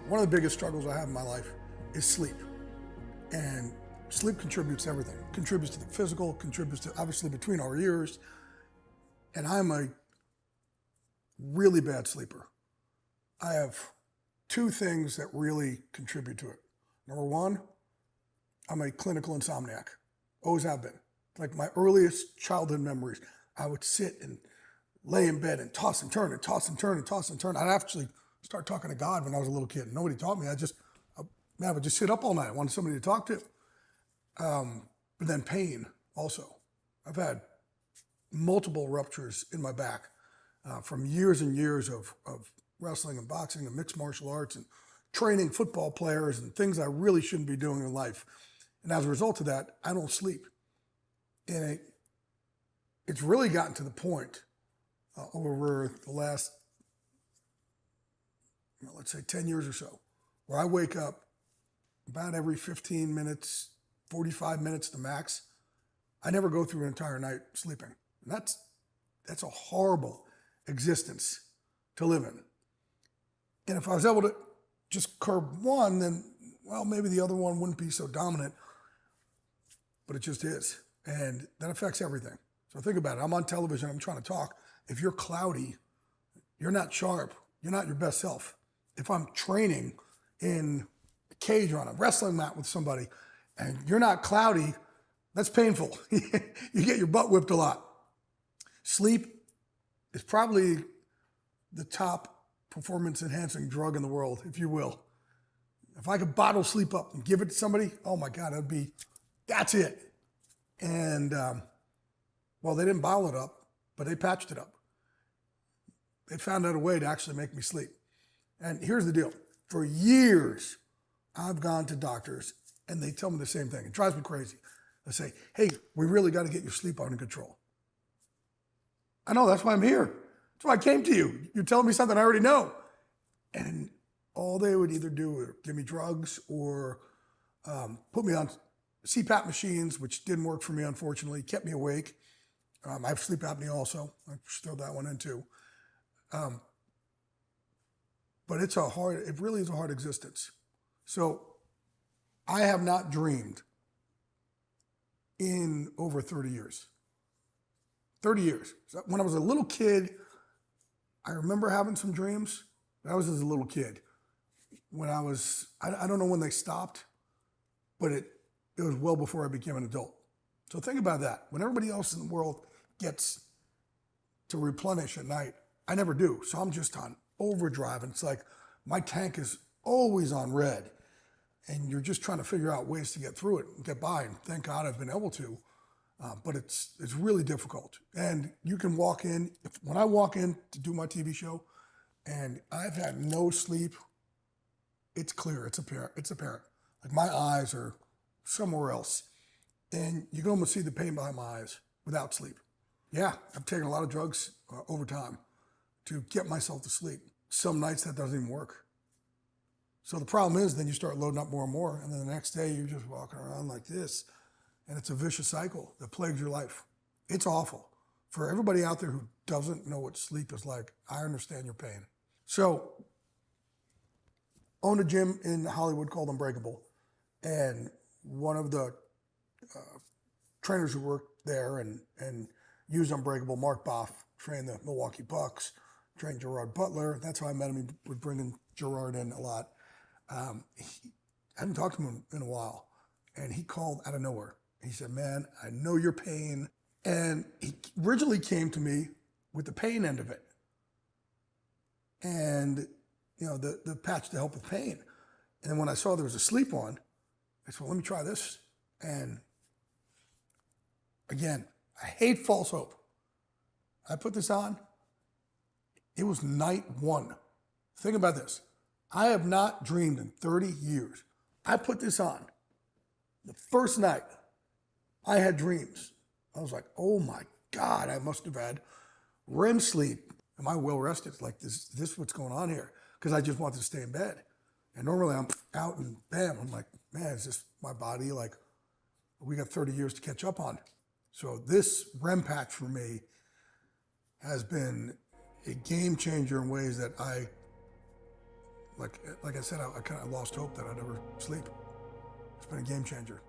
One of the biggest struggles I have in my life is sleep. And sleep contributes to everything. Contributes to the physical, contributes to obviously between our ears. And I'm a really bad sleeper. I have two things that really contribute to it. Number one, I'm a clinical insomniac. Always have been. Like my earliest childhood memories, I would sit and lay in bed and toss and turn and toss and turn and toss and turn. I'd actually start talking to God when I was a little kid. Nobody taught me. I would just sit up all night. I wanted somebody to talk to. But then pain also. I've had multiple ruptures in my back from years and years of wrestling and boxing and mixed martial arts and training football players and things I really shouldn't be doing in life. And as a result of that, I don't sleep. And it's really gotten to the point over the last, let's say 10 years or so, where I wake up about every 15 minutes, 45 minutes to max. I never go through an entire night sleeping. And that's a horrible existence to live in. And if I was able to just curb one, then, well, maybe the other one wouldn't be so dominant, but it just is. And that affects everything. So think about it. I'm on television, I'm trying to talk. If you're cloudy, you're not sharp, you're not your best self. If I'm training in a cage or on a wrestling mat with somebody and you're not cloudy, that's painful. You get your butt whipped a lot. Sleep is probably the top performance enhancing drug in the world, if you will. If I could bottle sleep up and give it to somebody, oh my God, that's it. And well, they didn't bottle it up, but they patched it up. They found out a way to actually make me sleep. And here's the deal. For years, I've gone to doctors and they tell me the same thing. It drives me crazy. They say, hey, we really got to get your sleep under control. I know, that's why I'm here. That's why I came to you. You're telling me something I already know. And all they would either do is give me drugs or put me on CPAP machines, which didn't work for me, unfortunately, kept me awake. I have sleep apnea also. I should throw that one in too. But it really is a hard existence. So I have not dreamed in over 30 years. 30 years. So when I was a little kid, I remember having some dreams. That was as a little kid. When I don't know when they stopped, but it was well before I became an adult. So think about that. When everybody else in the world gets to replenish at night, I never do. So I'm just on overdrive. And it's like my tank is always on red. And you're just trying to figure out ways to get through it and get by. And thank God I've been able to. But it's really difficult. And you can walk in, when I walk in to do my TV show and I've had no sleep, it's clear, it's apparent. Like my eyes are somewhere else. And you can almost see the pain behind my eyes without sleep. Yeah, I've taken a lot of drugs over time to get myself to sleep. Some nights that doesn't even work. So the problem is then you start loading up more and more, and then the next day you're just walking around like this, and it's a vicious cycle that plagues your life. It's awful. For everybody out there who doesn't know what sleep is like, I understand your pain. So, owned a gym in Hollywood called Unbreakable, and one of the trainers who worked there and used Unbreakable, Mark Boff, trained the Milwaukee Bucks, trained Gerard Butler. That's how I met him. He was bringing Gerard in a lot. I hadn't talked to him in a while, and he called out of nowhere. He said, man, I know your pain. And he originally came to me with the pain end of it. And, the patch to help with pain. And then when I saw there was a sleep one, I said, well, let me try this. And again, I hate false hope. I put this on. It was night one. Think about this. I have not dreamed in 30 years. I put this on. The first night, I had dreams. I was like, oh my God, I must have had REM sleep. Am I well rested? Like, this what's going on here? Because I just wanted to stay in bed. And normally I'm out and bam, I'm like, man, is this my body? Like, we got 30 years to catch up on. So this REM patch for me has been a game changer in ways that I Like I said, I kind of lost hope that I'd ever sleep. It's been a game changer.